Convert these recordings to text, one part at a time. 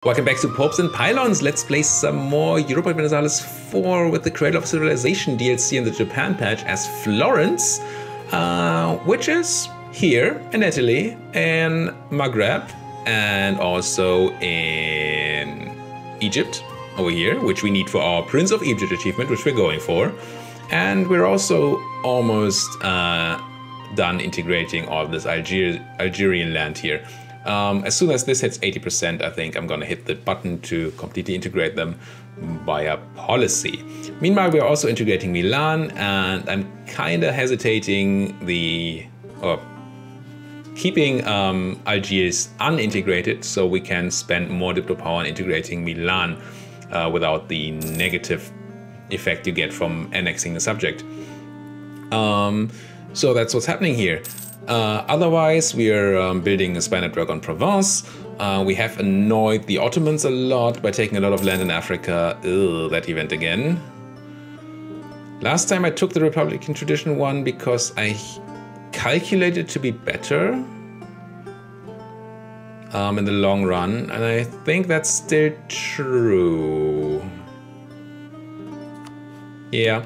Welcome back to Popes and Pylons. Let's play some more Europa Universals IV with the Cradle of Civilization DLC in the Japan patch as Florence, which is here in Italy, in Maghreb, and also in Egypt over here, which we need for our Prince of Egypt achievement, which we're going for. And we're also almost done integrating all of this Algerian land here. As soon as this hits 80%, I think I'm gonna hit the button to completely integrate them via policy. Meanwhile, we're also integrating Milan, and I'm kinda hesitating keeping Algiers unintegrated so we can spend more diplo power on integrating Milan without the negative effect you get from annexing the subject. So that's what's happening here. Otherwise, we are building a spy network on Provence. We have annoyed the Ottomans a lot by taking a lot of land in Africa. Ugh, that event again. Last time I took the Republican tradition one because I calculated to be better in the long run, and I think that's still true. Yeah.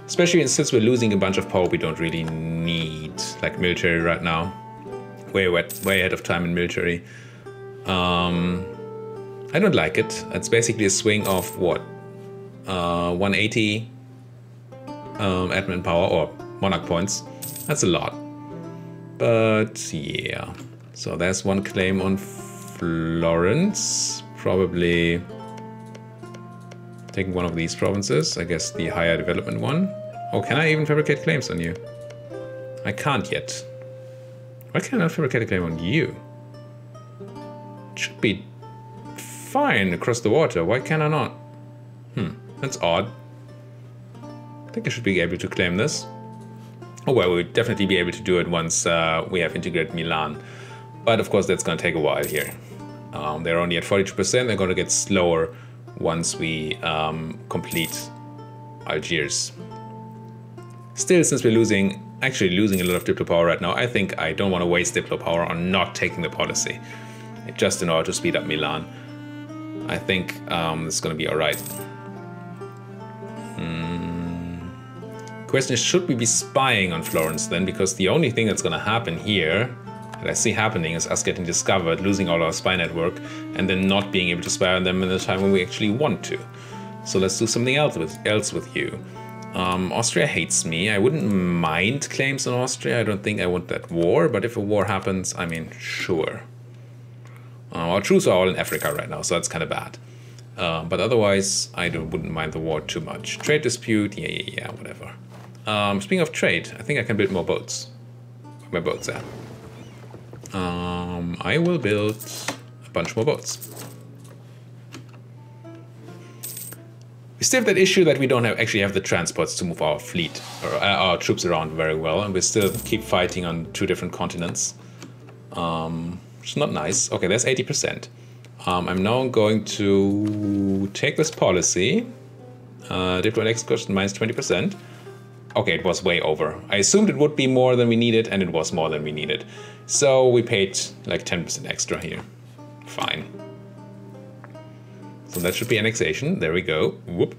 Especially since we're losing a bunch of power we don't really need, like military right now. Way ahead of time in military. I don't like it. It's basically a swing of what? 180 admin power or monarch points. That's a lot. But yeah. So there's one claim on Florence. Probably taking one of these provinces, I guess the higher development one. Oh, can I even fabricate claims on you? I can't yet. Why can't I fabricate a claim on you? It should be fine across the water. Why can I not? That's odd. I think I should be able to claim this. Oh well, we'll definitely be able to do it once we have integrated Milan. But of course that's gonna take a while here. They're only at 42%, they're gonna get slower once we complete Algiers. Still, since we're actually losing a lot of diplo power right now, I think I don't want to waste diplo power on not taking the policy, just in order to speed up Milan. I think it's going to be alright. Question is, should we be spying on Florence then? Because the only thing that's going to happen here, that I see happening, is us getting discovered, losing all our spy network, and then not being able to spy on them in the time when we actually want to. So let's do something else with you. Austria hates me. I wouldn't mind claims on Austria. I don't think I want that war, but if a war happens, I mean, sure. Our troops are all in Africa right now, so that's kind of bad. But otherwise, I wouldn't mind the war too much. Trade dispute, yeah, whatever. Speaking of trade, I think I can build more boats. Where my boats at? I will build a bunch more boats. We still have that issue that we don't actually have the transports to move our fleet or our troops around very well, and we still keep fighting on 2 different continents, which is not nice. Okay, that's 80%. I'm now going to take this policy. Diplomatic excursion minus 20%. Okay, it was way over. I assumed it would be more than we needed, and it was more than we needed. So we paid like 10% extra here. Fine. So that should be annexation. There we go. Whoop.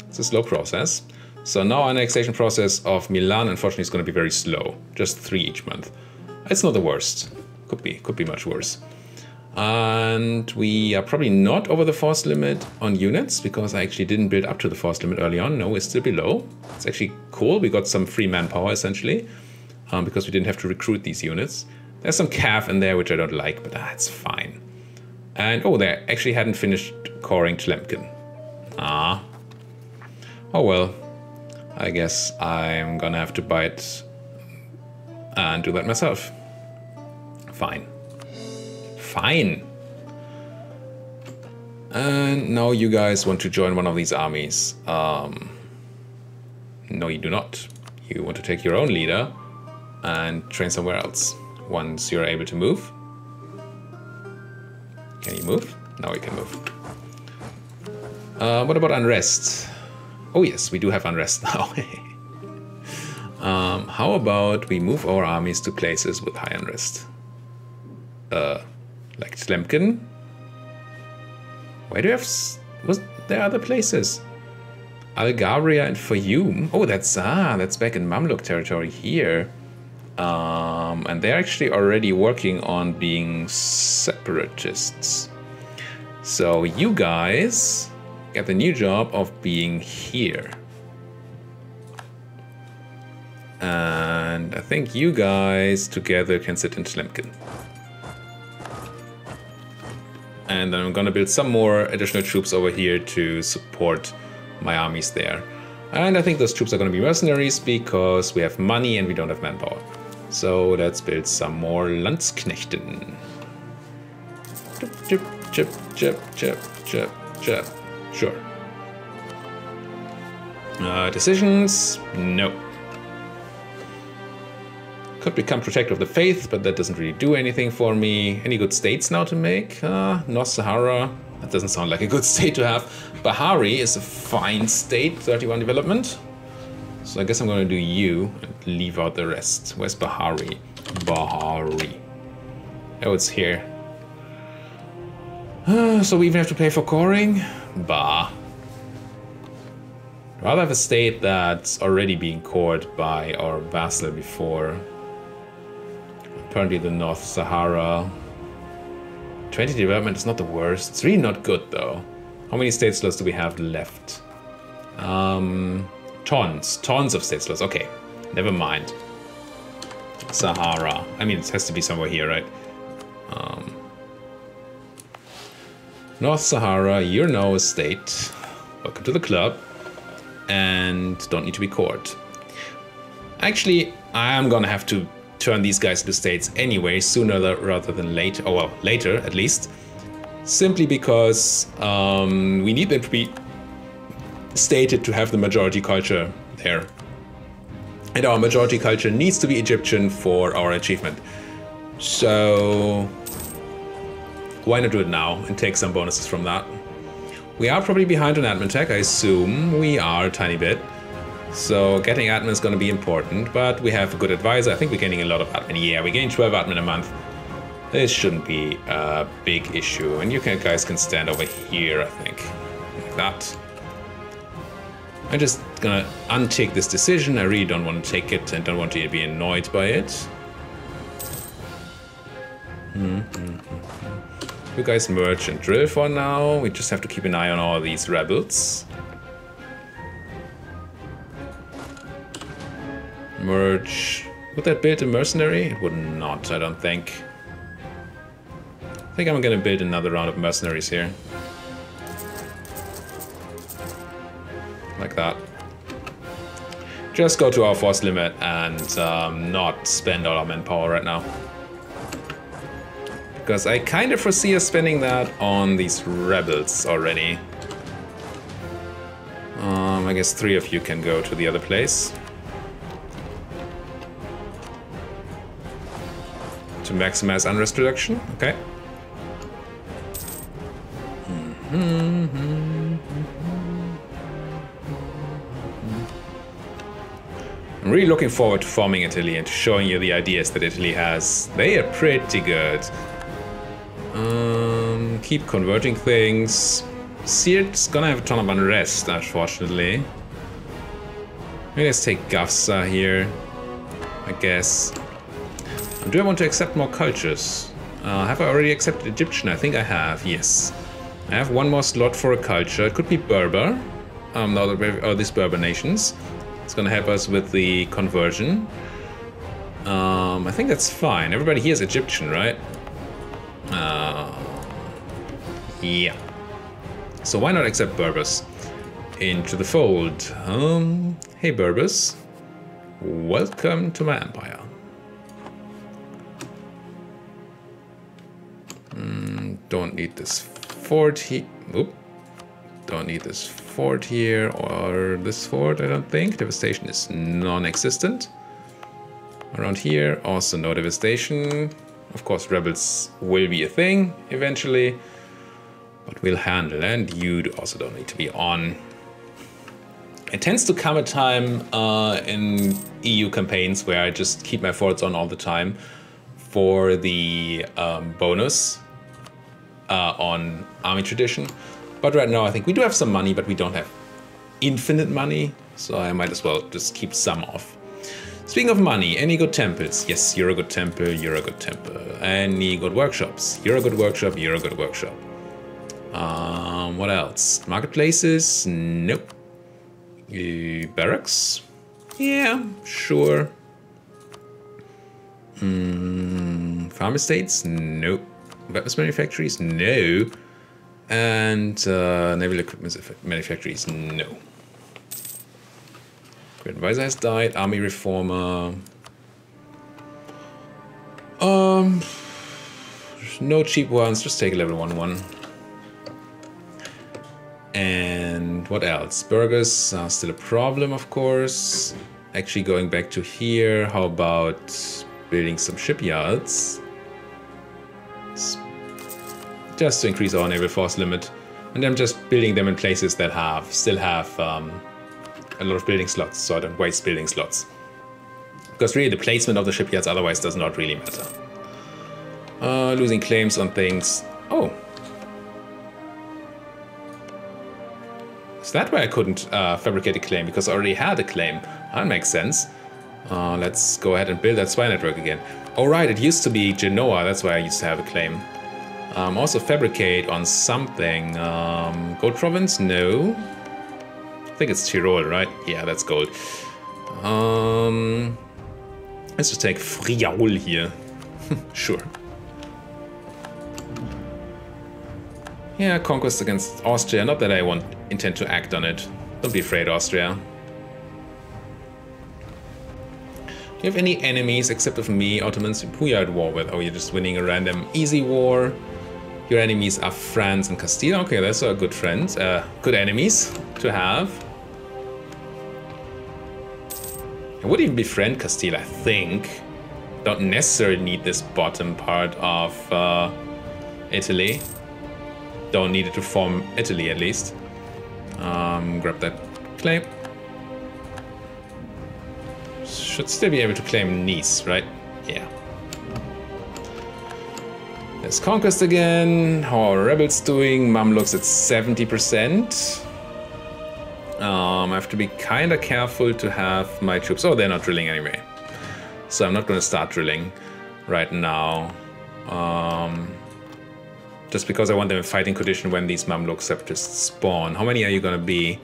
It's a slow process. So now our annexation process of Milan, unfortunately, is going to be very slow. Just 3 each month. It's not the worst. Could be much worse. And we are probably not over the force limit on units, because I actually didn't build up to the force limit early on. No, we're still below. It's actually cool. We got some free manpower, essentially, because we didn't have to recruit these units. There's some cav in there, which I don't like, but that's fine. And, oh, they actually hadn't finished coring Tlemcen. Ah. Oh well. I guess I'm gonna have to bite and do that myself. Fine. Fine. And now you guys want to join one of these armies. No, you do not. You want to take your own leader and train somewhere else. Once you're able to move. Can you move? Now we can move. What about unrest? Oh yes, we do have unrest now. How about we move our armies to places with high unrest? Like Tlemcen Why do you have... Was there other places? Algabria and Fayum. Oh, that's back in Mamluk territory here. And they're actually already working on being separatists. So you guys get the new job of being here. And I think you guys together can sit in Tlemcen. And then I'm gonna build some more additional troops over here to support my armies there. And I think those troops are gonna be mercenaries because we have money and we don't have manpower. So let's build some more Landsknechten. Chip, chip, chip, chip, chip, chip. Sure. Decisions? No. Could become Protector of the Faith, but that doesn't really do anything for me. Any good states now to make? North Sahara. That doesn't sound like a good state to have. Bahari is a fine state, 31 development. So I guess I'm going to do you and leave out the rest. Where's Bahari? Bahari. Oh, it's here. So we even have to pay for coring? Bah. I'd rather have a state that's already being cored by our vassal before. Apparently the North Sahara. 20 development is not the worst. It's really not good though. How many state slots do we have left? Tons of state slots. Okay, never mind. Sahara. I mean, it has to be somewhere here, right? North Sahara, you're now a state. Welcome to the club. And don't need to be court. Actually, I'm gonna have to turn these guys into states anyway, sooner rather than later. Oh well, later at least. Simply because we need them to be stated to have the majority culture there. And our majority culture needs to be Egyptian for our achievement. So why not do it now and take some bonuses from that? We are probably behind on admin tech, I assume. We are a tiny bit. So getting admin is going to be important, but we have a good advisor. I think we're gaining a lot of admin. Yeah, we're getting 12 admin a month. This shouldn't be a big issue. And you guys can stand over here, I think. Like that. I'm just gonna untick this decision. I really don't want to take it and don't want to be annoyed by it. You guys merge and drill for now. We just have to keep an eye on all these rebels. Merge. Would that build a mercenary? It would not, I don't think. I think I'm gonna build another round of mercenaries here. Like that. Just go to our force limit and not spend all our manpower right now. Because I kind of foresee us spending that on these rebels already. I guess 3 of you can go to the other place. To maximize unrest reduction, okay. I'm really looking forward to forming Italy and showing you the ideas that Italy has. They are pretty good. Keep converting things. Sirt's gonna have a ton of unrest, unfortunately. Maybe let's take Gafsa here, I guess. Do I want to accept more cultures? Have I already accepted Egyptian? I think I have, yes. I have one more slot for a culture. It could be Berber. Now that we have all these Berber nations. It's gonna help us with the conversion. I think that's fine. Everybody here is Egyptian, right? Yeah. So why not accept Berbers into the fold? Hey Berbers, welcome to my empire. Don't need this fort here. Oop. Don't need this fort here or this fort, I don't think. Devastation is non-existent. Around here, also no devastation. Of course, rebels will be a thing eventually, but we'll handle, and you also don't need to be on. It tends to come a time in EU campaigns where I just keep my forts on all the time for the bonus on army tradition. But right now I think we do have some money, but we don't have infinite money. So I might as well just keep some off. Speaking of money, any good temples? Yes, you're a good temple, you're a good temple. Any good workshops? You're a good workshop, you're a good workshop. What else? Marketplaces? Nope. Barracks? Yeah, sure. Farm estates? Nope. Weapons manufactories? No. And naval equipment manufactories? No. Great advisor has died. Army reformer. No cheap ones. Just take a level 1-1. And what else? Burgers are still a problem, of course. Actually, going back to here, how about building some shipyards? Just to increase our naval force limit. And I'm just building them in places that still have a lot of building slots, so I don't waste building slots. Because really the placement of the shipyards otherwise does not really matter. Losing claims on things. Oh. Is that why I couldn't fabricate a claim? Because I already had a claim. That makes sense. Let's go ahead and build that spy network again. Oh right, it used to be Genoa, that's why I used to have a claim. Also fabricate on something. Gold province? No. I think it's Tyrol, right? Yeah, that's gold. Let's just take Friaul here. Sure. Yeah, conquest against Austria. Not that I intend to act on it. Don't be afraid, Austria. Do you have any enemies except of me, Ottomans, who you're at war with? Oh, you're just winning a random easy war. Your enemies are France and Castile. Okay, those are good friends. Good enemies to have. I would even befriend Castile, I think. Don't necessarily need this bottom part of Italy. Don't need it to form Italy, at least. Grab that claim. Should still be able to claim Nice, right? Yeah. There's conquest again. How are rebels doing? Mamluks at 70%. I have to be kind of careful to have my troops. Oh, they're not drilling anyway. So I'm not going to start drilling right now. Just because I want them in fighting condition when these Mamluk separatists spawn. How many are you going to be?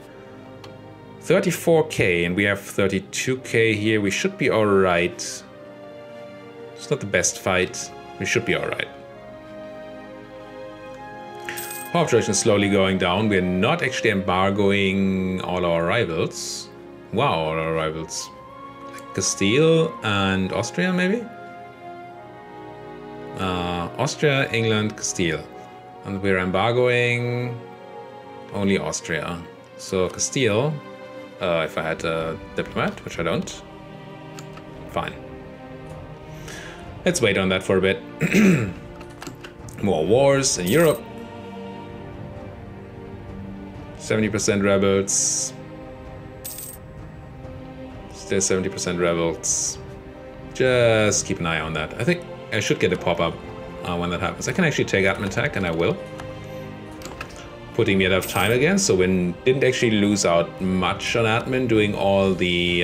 34k, and we have 32k here. We should be alright. It's not the best fight. We should be alright. Population is slowly going down. We're not actually embargoing all our rivals. Wow, all our rivals. Like Castile and Austria, maybe? Austria, England, Castile. And we're embargoing only Austria. So Castile, if I had a diplomat, which I don't. Fine. Let's wait on that for a bit. More wars in Europe. 70% rebels. Still 70% rebels. Just keep an eye on that. I think I should get a pop-up when that happens. I can actually take admin tech, and I will. Putting me enough time again, so we didn't actually lose out much on admin doing all the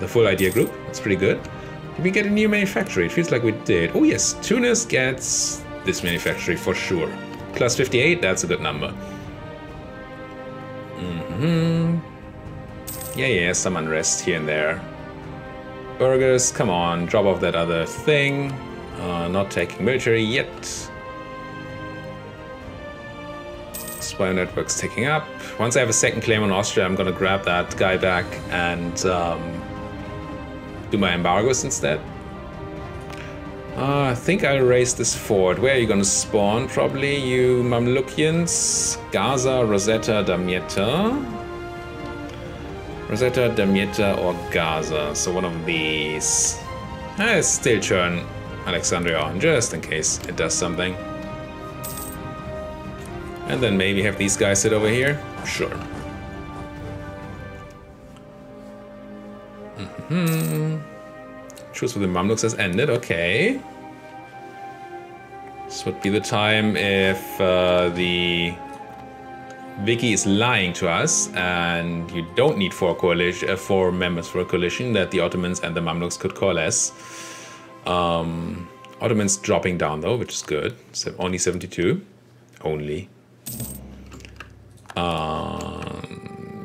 full idea group. That's pretty good. Did we get a new manufactory? It feels like we did. Oh yes, Tunis gets this manufactory for sure. Plus 58, that's a good number. Yeah, some unrest here and there. Burgers, come on, drop off that other thing. Not taking military yet. Spy network's taking up. Once I have a second claim on Austria, I'm gonna grab that guy back and do my embargoes instead. I think I'll raise this fort. Where are you gonna spawn? Probably you Mamlukians. Gaza, Rosetta, Damietta. Rosetta, Damietta, or Gaza. So one of these. I'll still turn Alexandria on, just in case it does something. And then maybe have these guys sit over here? Sure. Truce with the Mamluks has ended, okay. This would be the time if the Vicky is lying to us, and you don't need four members for a coalition that the Ottomans and the Mamluks could coalesce. Ottomans dropping down though, which is good. So only 72. Only.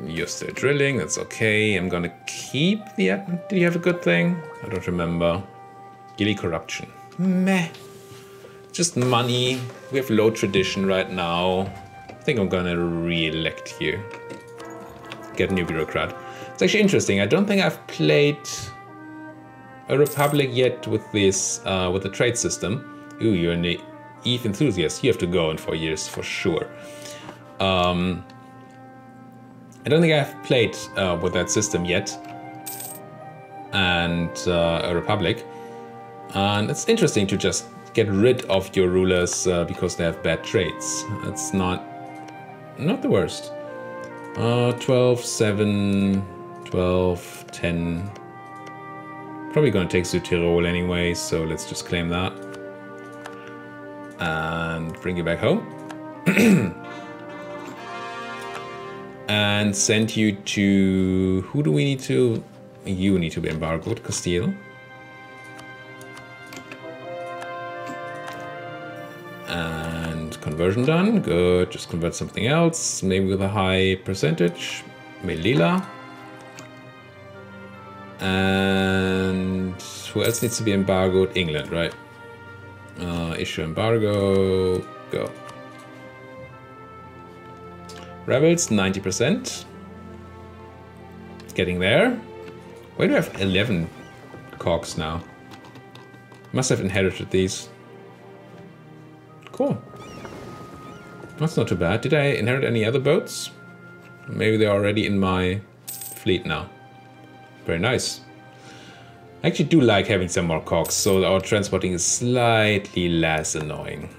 You're still drilling, that's okay. I'm gonna keep the... Did you have a good thing? I don't remember. Gilly corruption. Meh. Just money. We have low tradition right now. I think I'm gonna re-elect you. Get a new bureaucrat. It's actually interesting. I don't think I've played a republic yet with this, with the trade system. Ooh, you're an EUIV enthusiast. You have to go in 4 years for sure. I don't think I've played with that system yet. And a republic. And it's interesting to just get rid of your rulers because they have bad traits. That's not the worst. 12, 7, 12, 10. Probably gonna take Südtirol anyway, so let's just claim that. And bring you back home. And send you to... Who do we need to... You need to be embargoed, Castile. And conversion done, good. Just convert something else, maybe with a high percentage. Melilla. And who else needs to be embargoed? England, right? Issue embargo, go. Rebels, 90%. Getting there. Why do I have 11 cogs now? Must have inherited these. Cool. That's not too bad. Did I inherit any other boats? Maybe they're already in my fleet now. Very nice. I actually do like having some more cogs, so our transporting is slightly less annoying.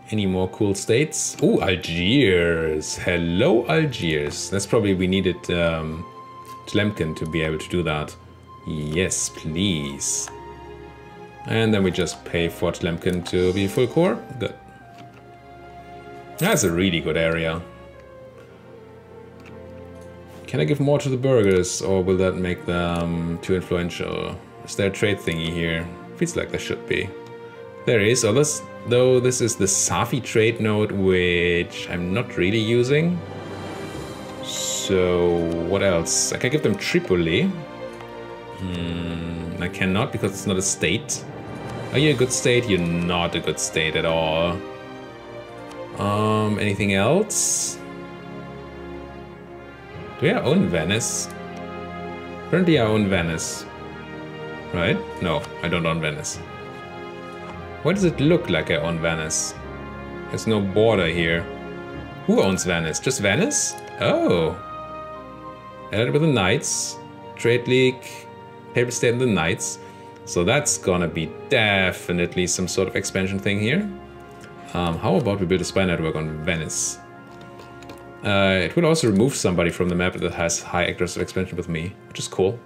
Any more cool states? Ooh, Algiers. Hello, Algiers. That's probably we needed Tlemcen to be able to do that. Yes, please. And then we just pay for Tlemcen to be full core. Good. That's a really good area. Can I give more to the burghers, or will that make them too influential? Is there a trade thingy here? Feels like there should be. There is, though this is the Safi trade node, which I'm not really using. So what else? I can give them Tripoli. I cannot because it's not a state. Are you a good state? You're not a good state at all. Anything else? Do I own Venice? Currently I own Venice. Right? No, I don't own Venice. Why does it look like I own Venice? There's no border here. Who owns Venice? Just Venice? Oh. Added with the Knights. Trade League. Papal State and the Knights. So that's gonna be definitely some sort of expansion thing here. How about we build a spy network on Venice? It will also remove somebody from the map that has high aggressive expansion with me, which is cool.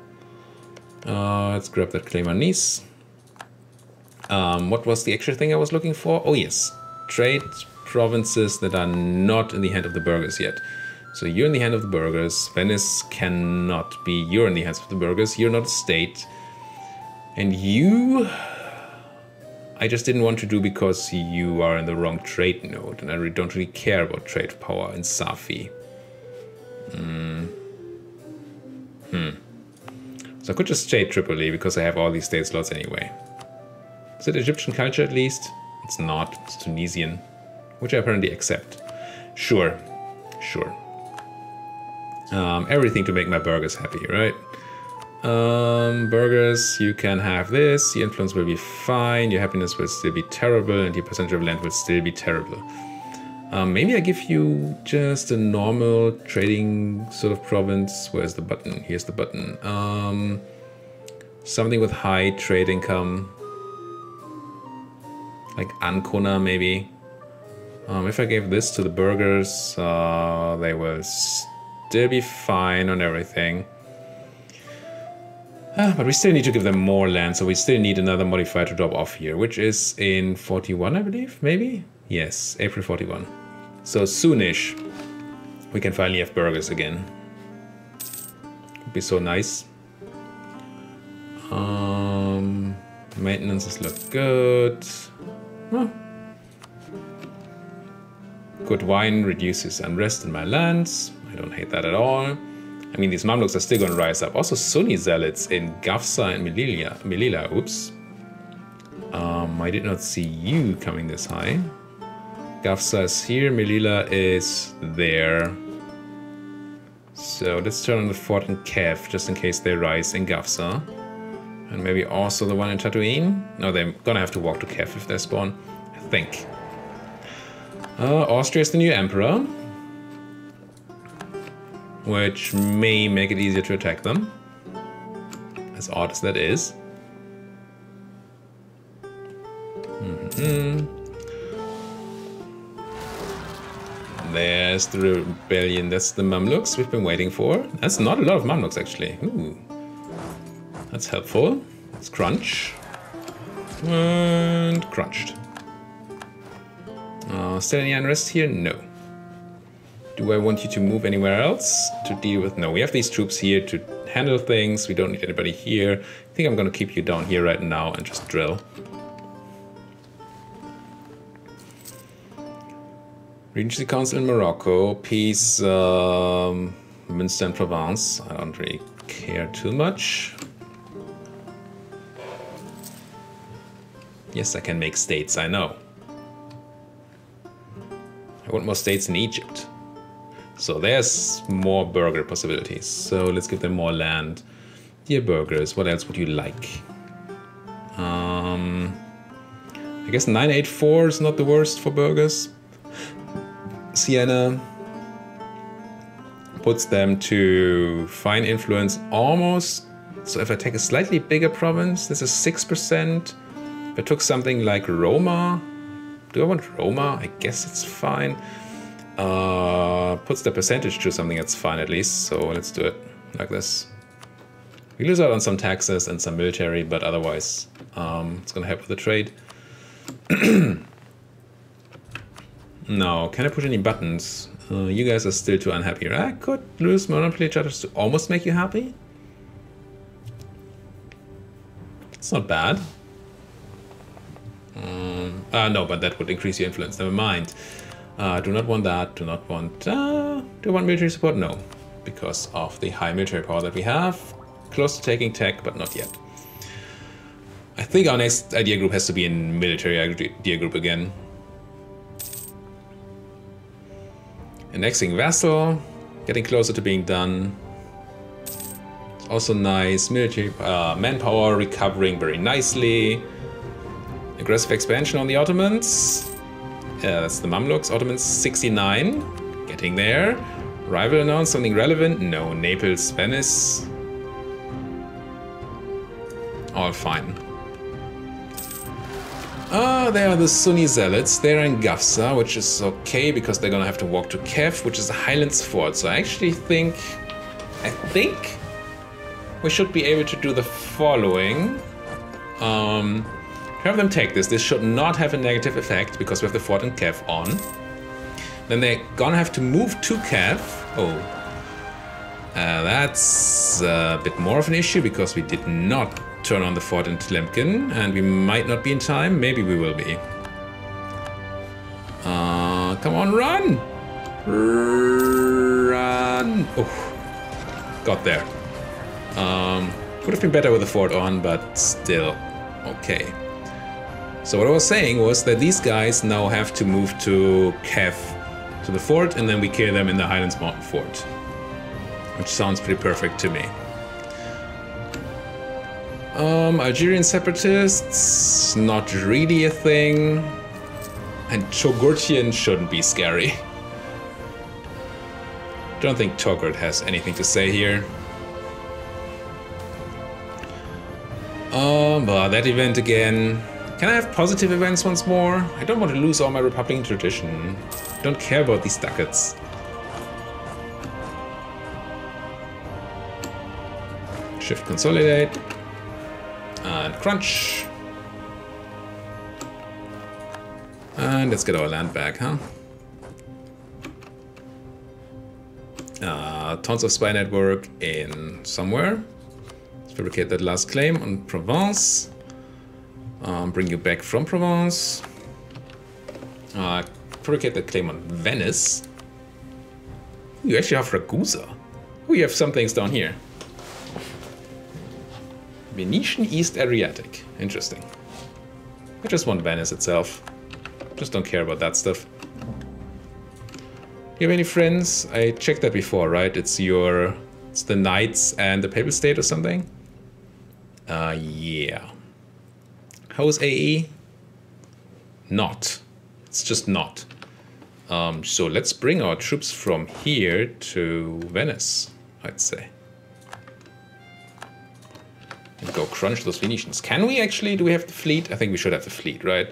Let's grab that claim on Nice. What was the extra thing I was looking for? Oh yes, trade provinces that are not in the hand of the burghers yet. So you're in the hand of the burghers. Venice cannot be. You're in the hands of the burghers. You're not a state. And you... I just didn't want to do because you are in the wrong trade node, and I don't really care about trade power in Safi. So I could just trade Tripoli because I have all these state slots anyway. Is it Egyptian culture at least? It's not. It's Tunisian, which I apparently accept. Sure. Sure. Everything to make my burghers happy, right? Burghers, you can have this. Your influence will be fine. Your happiness will still be terrible, and your percentage of land will still be terrible. Maybe I give you just a normal trading sort of province. Where's the button? Here's the button. Something with high trade income. Like Ancona, maybe. If I gave this to the burghers, they will still be fine on everything. But we still need to give them more land, so we still need another modifier to drop off here, which is in 41, I believe, maybe? Yes, April 41. So soonish, we can finally have burgers again. Would be so nice. Maintenances look good. Huh. Good wine reduces unrest in my lands. I don't hate that at all. I mean, these Mamluks are still going to rise up. Also, Sunni zealots in Gafsa and Melilla. Oops. I did not see you coming this high. Gafsa is here. Melilla is there. So let's turn on the fort in Kiev, just in case they rise in Gafsa. And maybe also the one in Tatooine. No, they're going to have to walk to Kiev if they spawn, I think. Austria is the new emperor, which may make it easier to attack them, as odd as that is. There's the rebellion, that's the Mamluks we've been waiting for. That's not a lot of Mamluks, actually. Ooh. That's helpful. Let's crunch. And crunched. Still any unrest here? No. Do I want you to move anywhere else to deal with? No, we have these troops here to handle things. We don't need anybody here. I think I'm going to keep you down here right now and just drill. Regency Council in Morocco. Peace, Münster and Provence. I don't really care too much. Yes, I can make states, I know. I want more states in Egypt. So there's more burger possibilities. So let's give them more land. Dear burgers, what else would you like? I guess 984 is not the worst for burgers. Siena puts them to fine influence almost. So if I take a slightly bigger province, this is 6%. If I took something like Roma, do I want Roma? I guess it's fine. Puts the percentage to something that's fine at least. So let's do it like this. We lose out on some taxes and some military, but otherwise it's gonna help with the trade. Now, can I push any buttons? You guys are still too unhappy. I could lose monopoly charters to almost make you happy. It's not bad. No, but that would increase your influence. Never mind. Do not want that. Do not want... do I want military support? No. Because of the high military power that we have. Close to taking tech, but not yet. I think our next idea group has to be in military idea group again. Annexing vassal. Getting closer to being done. It's also nice. Military manpower recovering very nicely. Aggressive expansion on the Ottomans. That's the Mamluks. Ottomans 69. Getting there. Rival announced something relevant. No. Naples, Venice. All fine. They are the Sunni zealots. They're in Gafsa, which is okay because they're gonna have to walk to Kiev, which is a Highlands fort. So I actually think we should be able to do the following. Have them take this. This should not have a negative effect because we have the fort in Kiev on. Then they're gonna have to move to Kiev. Oh. That's a bit more of an issue because we did not turn on the fort in Tlemkin and we might not be in time. Maybe we will be. Come on, run! Run! Oh, got there. Would have been better with the fort on, but still okay. So what I was saying was that these guys now have to move to Kiev, to the fort, and then we kill them in the Highlands Mountain fort. Which sounds pretty perfect to me. Algerian separatists, not really a thing. And Chogurtian shouldn't be scary. Don't think Togurt has anything to say here. But that event again. Can I have positive events once more? I don't want to lose all my Republican tradition. Don't care about these ducats. Shift consolidate. And crunch. And let's get our land back, huh? Tons of spy network in somewhere. Let's fabricate that last claim on Provence. Bring you back from Provence. Fabricate that claim on Venice. You actually have Ragusa. Oh, you have some things down here. Venetian East Adriatic. Interesting. I just want Venice itself. Just don't care about that stuff. Do you have any friends? I checked that before, right? It's the Knights and the Papal State or something? Yeah. How's AE? Not. It's just not. So let's bring our troops from here to Venice, I'd say. And go crunch those Venetians. Can we actually? Do we have the fleet? I think we should have the fleet, right?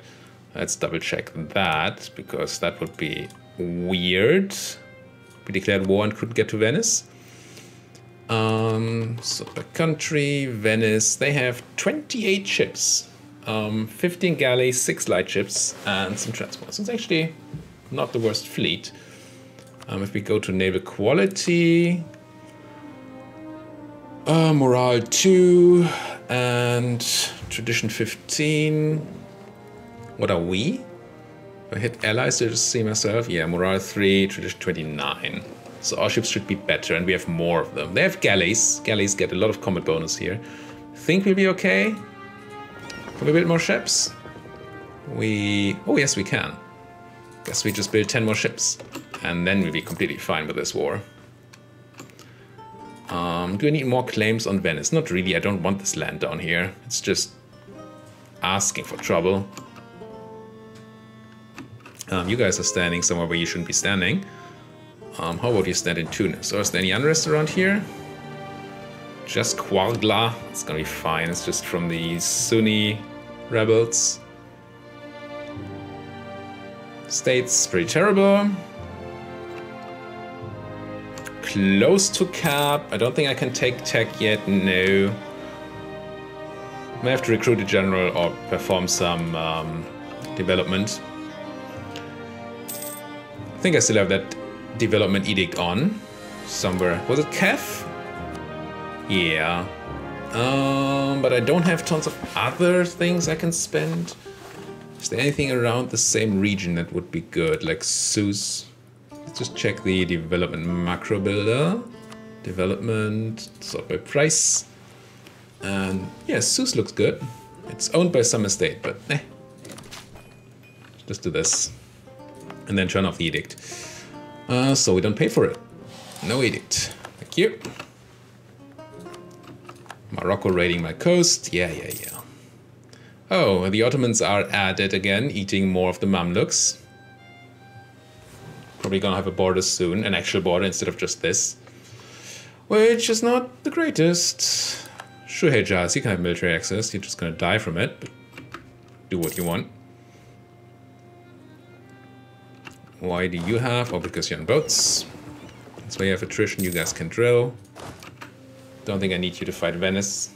Let's double check that, because that would be weird. We declared war and couldn't get to Venice. So per country, Venice, they have 28 ships. 15 galleys, 6 light ships, and some transports. It's actually not the worst fleet. If we go to naval quality, morale 2 and tradition 15. What are we? If I hit allies to just see myself, yeah, morale 3, tradition 29. So our ships should be better, and we have more of them. They have galleys. Galleys get a lot of combat bonus here. Think we'll be okay? Can we build more ships? Oh yes, we can. Guess we just build 10 more ships, and then we'll be completely fine with this war. Do I need more claims on Venice? Not really. I don't want this land down here. It's just asking for trouble. You guys are standing somewhere where you shouldn't be standing. How about you stand in Tunis? Or is there any unrest around here? Just Kwargla. It's gonna be fine. It's just from the Sunni rebels. State's pretty terrible. Close to cap. I don't think I can take tech yet. No. May have to recruit a general or perform some development. I think I still have that development edict on somewhere. Was it Kef? Yeah. But I don't have tons of other things I can spend. Is there anything around the same region that would be good? Like Sus. Let's just check the development macro builder. Development, sort by price. And yeah, Sus looks good. It's owned by some estate, but just do this. And then turn off the edict. So we don't pay for it. No edict. Thank you. Morocco raiding my coast. Yeah. Oh, the Ottomans are at it again, eating more of the Mamluks. Probably gonna have a border soon, an actual border instead of just this. Which is not the greatest. Sure, Hejaz, you can have military access. You're just gonna die from it, but do what you want. Why do you have? Oh, because you're on boats. That's why you have attrition. You guys can drill. Don't think I need you to fight Venice.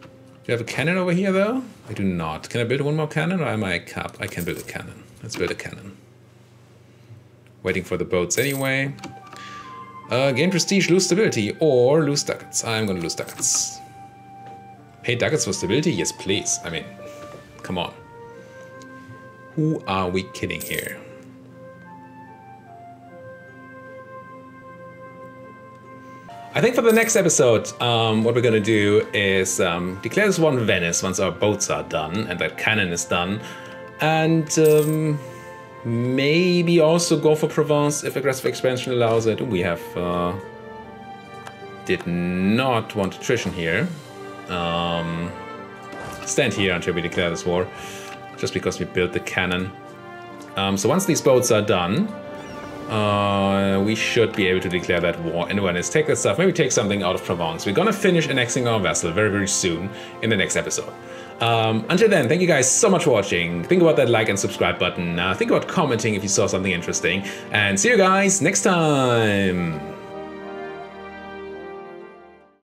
Do you have a cannon over here, though? I do not. Can I build one more cannon, or am I capped? I can build a cannon. Let's build a cannon. Waiting for the boats anyway. Gain prestige, lose stability, or lose ducats. I'm gonna lose ducats. Pay ducats for stability? Yes, please. I mean, come on. Who are we kidding here? I think for the next episode, what we're gonna do is declare this one Venice once our boats are done and that cannon is done. And maybe also go for Provence if aggressive expansion allows it. We have did not want attrition here. Stand here until we declare this war, just because we built the cannon. So once these boats are done, we should be able to declare that war in Venice. Take that stuff, maybe take something out of Provence. We're gonna finish annexing our vassal very, very soon in the next episode. Until then, thank you guys so much for watching. Think about that like and subscribe button. Think about commenting if you saw something interesting. And see you guys next time.